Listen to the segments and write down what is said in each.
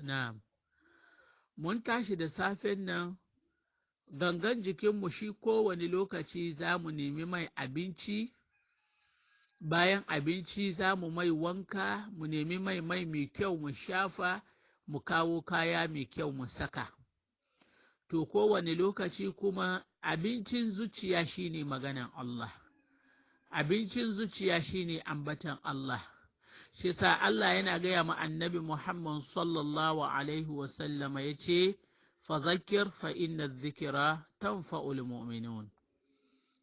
na'am. Mun tashi da safen nan, gangan jikinmu shi kowane lokaci za mu nemi mai abinci, bayan abinci za mu mai wanka, mu nemi mai kyau mu shafa, mu kawo kaya mai kyau mu saka. To kowane lokaci kuma abincin zuciya shine maganan Allah, abincin zuciya shine ambatan Allah. Shi sa Allah yana gaya ma annabi Muhammad sallallahu alaihi wasallama ya ce, fadhakkir fa inna dhikra tanfa'ul mu'minun.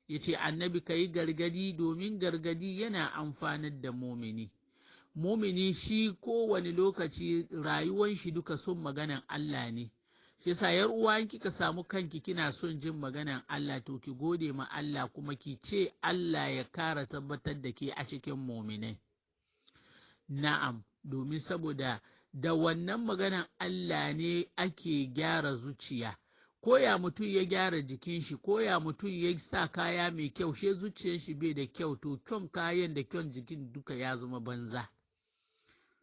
Ya ce annabi ka yi gargadi domin gargadi yana amfanar da mumini. Mumini shi kowane lokaci rayuwan shi duka son maganan Allah ne. Shi sa yar uwa kika samu kanki kina son jin maganan Allah, to ki gode ma Allah kuma ki ce Allah ya kara tabbatar da ke a cikin muminai. Na'am, domin saboda da wannan maganan Allah ne ake gyara zuciya. Koya mutum ya gyara jikin shi, koya mutum ya sa kaya mai kyau, she zuciyar shi bai da kyau, to kyan kayan da kyan jikin duka ya zama banza.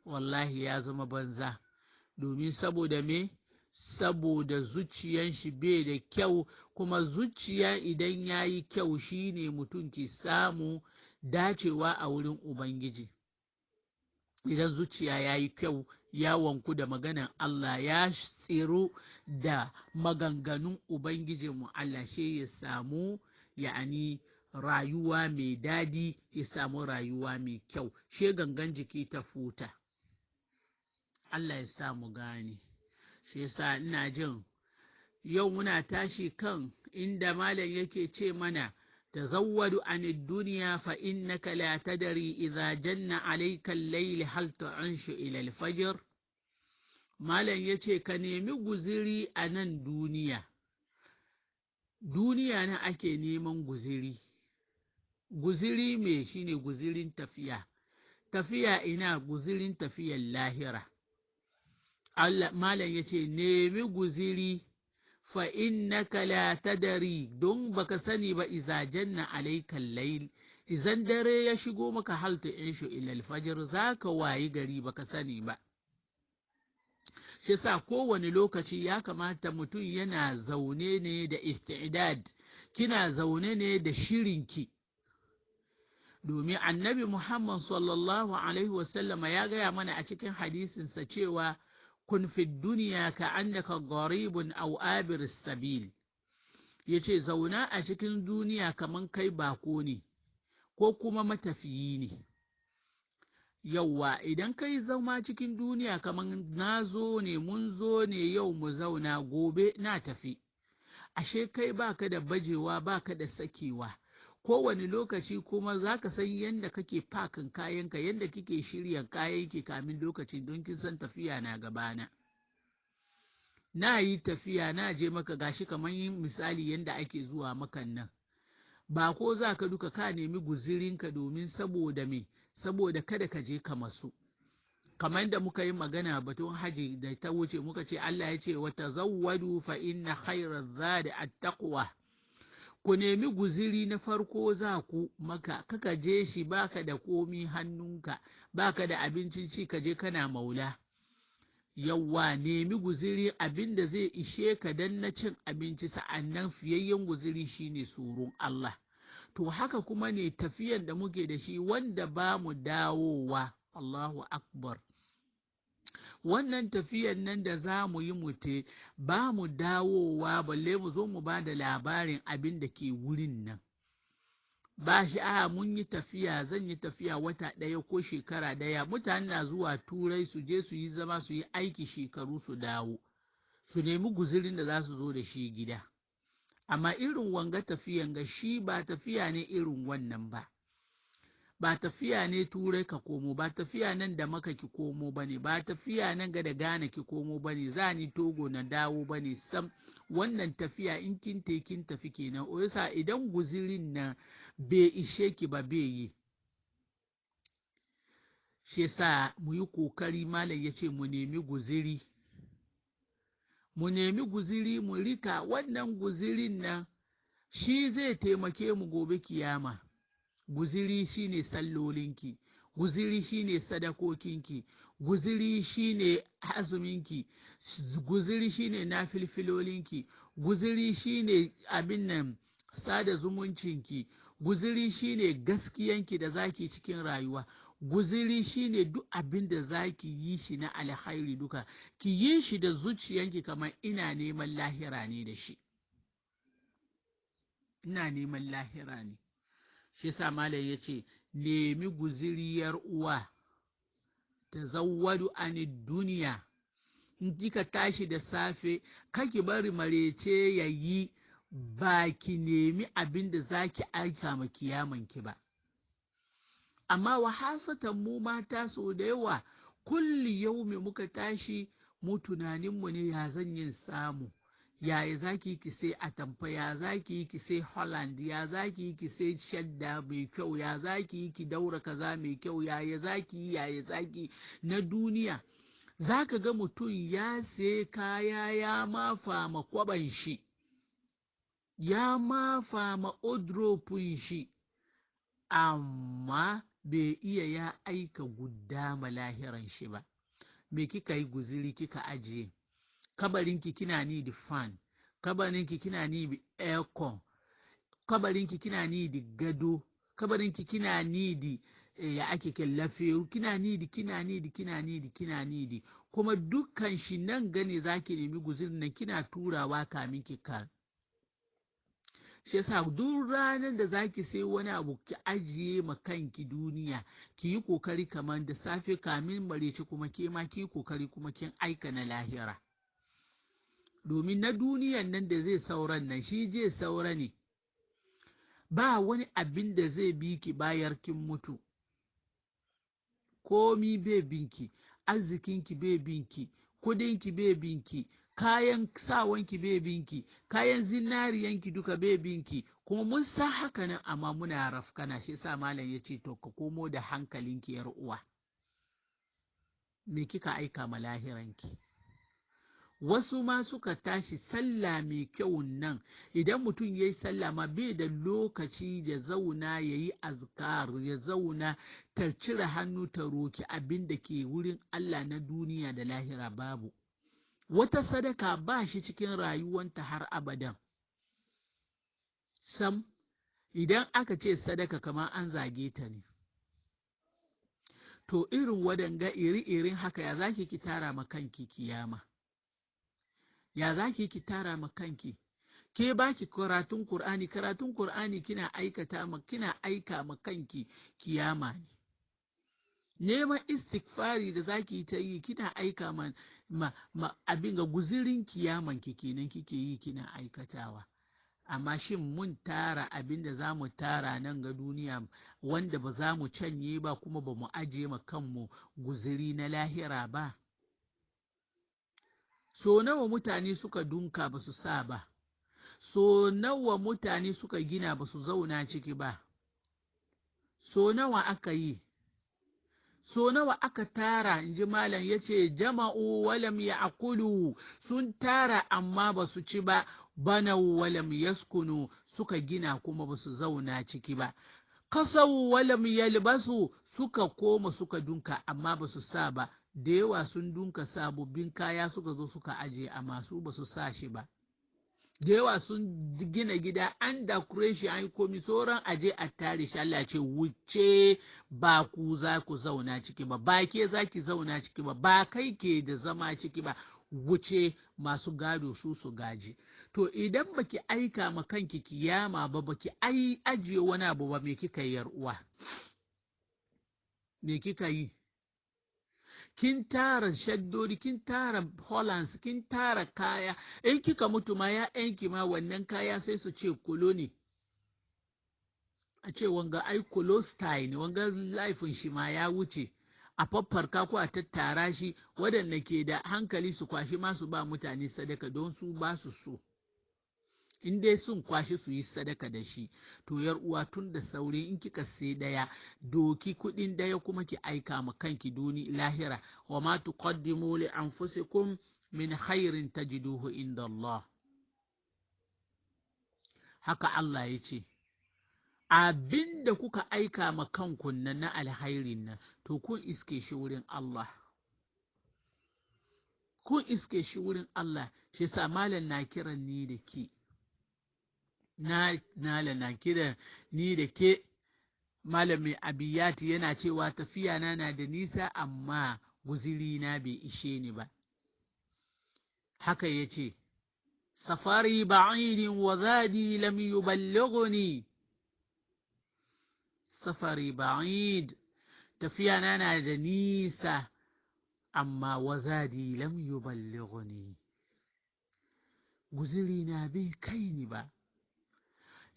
Wallahi ya zama banza. Domin saboda me? Saboda zuciyan shi bai da kyau, kuma zuciya idan ya yi kyau shine mutum ke samu dacewa a wurin Ubangiji. Idan zuciya ya yi kyau, ya wanku da maganan Allah, ya tsiro da maganganun Ubangijinmu Allah, shi ya samu ya'ani rayuwa mai dadi, ya samu rayuwa mai kyau, she gangan jiki ta futa. Allah ya samu gane. Shi yasa ina jin yau muna tashi kan inda malam yake ce mana, tazawwadu anid duniya fa innaka la tadri idza janna alayka al-layl hal ta'anshu ila al-fajr. Malam yace ka nemi guziri a nan duniya. Duniya na ake neman guziri. Guziri me shine guzirin tafiya. Tafiya ina? Guzirin tafiyar lahira. Allah malam yace nemi guziri fa innaka la tadari, don baka sani ba, iza janna alaikal layl, izan dare ya shigo maka hal ta'anshu ila al-fajr, zaka wayi gari baka sani ba. Shi sa kowane lokaci ya kamata mutum yana zaune ne da istidad, kina zaune ne da shirinki. Domin annabi Muhammad sallallahu alaihi wasallama ya gaya mana a cikin hadisinsa cewa, kun fi duniya ka annaka gharibun aw abir sabil. Yace zauna a cikin duniya kaman kai bako ne ko kuma matafiyi ne. Yawwa, idan kai zama cikin duniya kaman na zo ne, mun zo ne yau mu zauna, gobe na tafi, ashe kai baka da bajewa, baka da sakewa. Kowane lokaci kuma za ka san yadda kake fakin kayanka, yadda kike shirya kayanki kamin lokacin, don kin san tafiya na gabana. Na yi tafiya, na je maka, gashi kamar yin misali yadda ake zuwa makan nan. Ba ko za ka duka ka nemi guzirinka, domin saboda me? Saboda kada ka je ka masu. Kamar da muka yi magana batun haji da ta wuce, muka ce Allah ya ce wa tazawwadu fa inna khayra zadi at-taqwa. Ku nemi guziri na farko za ku maka, kaka je shi baka da komi hannunka, baka da abincin ci, ka je kana maula. Yawwa, nemi guziri abin da zai ishe ka dan na cin abinci, sa'annan fiyayyen guziri shine tsoron Allah. To haka kuma ne tafiyan da muke da shi wanda ba mu dawowa. Allahu akbar. Wannan tafiyan nan da za mu yi mute, ba mu dawowa, balle mu zo mu ba da labarin abin da ke wurin nan. Ba shi mun yi tafiya, zan yi tafiya wata ɗaya ko shekara ɗaya, mutane na zuwa turai su je su yi zama, su yi aiki shekaru, su dawo, su nemi guzirin da za su zo da shi gida. Amma irin wanga tafiyan ga shi ba tafiya ne irin wannan ba. Ba tafiya ne turai ka komo, ba tafiya nan da maka ki komo ba ne, ba tafiya nan ga da Ghana ki komo ba ne, za ni Togo na dawo ba ne sam. Wannan tafiya in kin tafi kenan. Oyasa idan guzirin nan bai ishe ki ba, bai yi. Shi yasa mu yi kokari, malam ya ce mu nemi guziri. Mu nemi guziri mu rika, wannan guzirin nan shi zai taimake mu gobe kiyama. Guziri shine sallolinki, guziri shine sadakokinki, guziri shine azuminki, guziri shine nafilfilolinki, guziri shine abin nan sada zumuncinki, guziri shine gaskiyanki da zaki cikin rayuwa, guziri shine duk abin da zaki yi shi na alkhairi duka ki yi shi da zuciyanki kamar ina neman lahira ne da shi, ina neman lahira ne. Shi sa malam yace nemi guziriyar uwa ta zawwadu ani duniya. In kika tashi da safe kaki bari marece yayi ba ki nemi abin da zaki aika ma kiyamanki ba. Amma wahasatan mu mata so da yawa kulli yaumi muka tashi mu tunaninmu ne ya zan yin samu, yaya zaki ki sai atamfa, ya zaki ki sai Holland, ya zaki ki sai shadda mai kyau, ya zaki ki daura kaza mai kyau, yaya zaki na duniya. Zaka ga mutum ya sai kaya ya mafa ma kwaban shi, ya mafa ma odropin shi, amma bai iya ya aika guda ma lahiran shi ba. Me kika yi guziri kika ajiye? Kabarinki kina ni da fan, kabarinki kina ni da aircon, kabarinki kina ni da gado, kabarinki kina ni da ya ake kallafe, kina ni da kuma dukkan shi nan gane zaki nemi guzirin nan kina turawa kamin ki kar. Shi yasa duk ranar da zaki sai wani abu ki ajiye ma kanki duniya, ki yi kokari kamar da safe kamin mareci kuma ke ma ki yi kokari kuma kin aika na lahira. Domin na duniyan nan da zai sauran nan shi zai saura ne, ba wani abin da zai bi ki bayar kin mutu. Komi bai binki, arzikinki bai binki, kudinki bai binki, kayan sawanki bai binki, kayan zinariyanki duka bai binki, kuma mun san haka nan amma muna rafkana. Shi sa malam ya ce to ka komo da hankalinki yar uwa, me kika aika ma lahiranki? Wasu ma suka tashi sallah mai kyau nan, idan mutum ya yi sallah ma bai da lokaci ya zauna ya yi azkar, ya zauna ta cire hannu ta roki abin da ke wurin Allah na duniya da lahira babu. Wata sadaka ba shi cikin rayuwanta har abadan. Sam, idan aka ce sadaka kamar an zage ta ne. To irin wadanga iri-irin haka ya zaki ki tara ma kanki kiyama? Ya zaki ki tara ma kanki? Ke baki karatun Qur'ani kina aika ma kanki kiyama ne. Neman istighfari da zaki ta yi kina aika ma abin ga guzirin kiyaman ki kenan kike yi kina aikatawa. Amma shin mun tara abin da za mu tara nan ga duniya wanda ba za mu canye ba kuma ba mu ajiye ma kanmu guziri na lahira ba? So nawa mutane suka dunka ba su sa ba, so nawa mutane suka gina ba su zauna ciki ba, so nawa aka yi, so nawa aka tara. In ji malam ya ce jama'u walam ya akulu, sun tara amma ba su ci ba, banau walam yaskunu, suka gina kuma ba su zauna ciki ba, kasau walam yalbasu, suka koma suka dunka amma ba su sa ba. Da yawa sun dunka sababbin kaya suka zo suka aje amma su ba su sa shi ba. Da yawa sun gina gida an decoration an yi komi, sauran aje a tare shi. Allah ce wuce, ba ku za ku zauna ciki ba, ba ke za ki zauna ciki ba, ba kai ke da zama ciki ba, wuce masu gado su gaji. To idan baki aika ma kanki kiyama ba, baki ajiye wani abu ba, me kika yi yar uwa? Me kika yi? Kin tara shaddodi, kin tara hollands, kin tara kaya, in kika mutu ma ya'yanki ma wannan kaya sai su ce kulo ne, a ce wanga ai kulo style ne, wanga laifin shi ma ya wuce, a faffarka ko a tattara shi, waɗanda ke da hankali su kwashi ma su ba mutane sadaka don su ba su so. In dai sun kwashi su yi sadaka da shi, to yar uwa tun da sauri in kika sai daya, doki kudin daya kuma ki aika ma kanki duni lahira. Wa ma tuqaddimu li anfusikum min khairin tajiduhu inda Allah. Haka Allah ya ce, abinda kuka aika ma kanku nan na alhairin nan, to kun iske shi wurin Allah. kun iske shi wurin Allah. Shi yasa malam na kiran ni da ke, na kiran ni da ke. Malamin abiyati yana cewa tafiya na da nisa amma guziri na bai ishe ni ba. Haka ya ce, safari ba'idin wa zadi lam yuballighni. Safari ba'id, tafiya na da nisa amma wa zadi lam yuballighni, guziri na bai kai ni ba.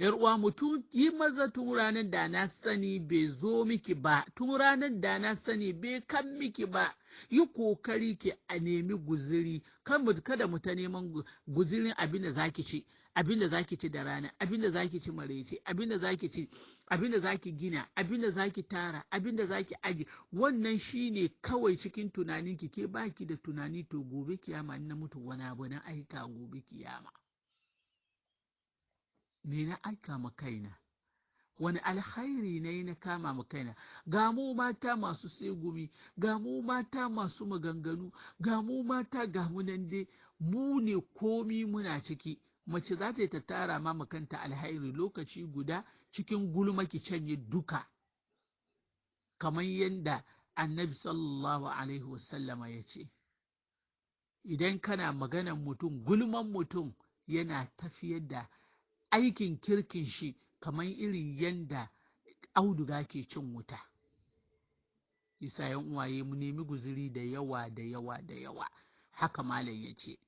uwa mutum yi maza tun ranar da na sani bai zo miki ba, tun ranar da na sani bai kan miki ba, yi kokari ki a nemi guziri. Kada mu ta neman guzirin abin da zaki ci, abin da zaki ci da rana, abin da zaki ci maraice, abin da zaki ci, abin da zaki gina, abin da zaki tara, abin da zaki aji. Wannan shine kawai cikin tunaninki, ke baki da tunani. To gobe kiyama na mutu wani abu na aika gobe kiyama, me na aika ma kaina, wani alkhairi ne na kama ma kaina? Ga mu mata masu segumi, ga mu mata masu maganganu, ga mu mata, ga mu nan dai, mu ne komi muna ciki. Mace za ta yi ta tara ma kanta alkhairi lokaci guda, cikin gulma ki canye duka, kamar yadda annabi sallallahu alaihi wasallama ya ce, idan kana maganan mutum, gulman mutum yana tafiyar da aikin kirkin shi kamar irin yanda auduga ke cin wuta. Isa yan uwaye mu nemi guziri da yawa da yawa da yawa, haka malam ya ce.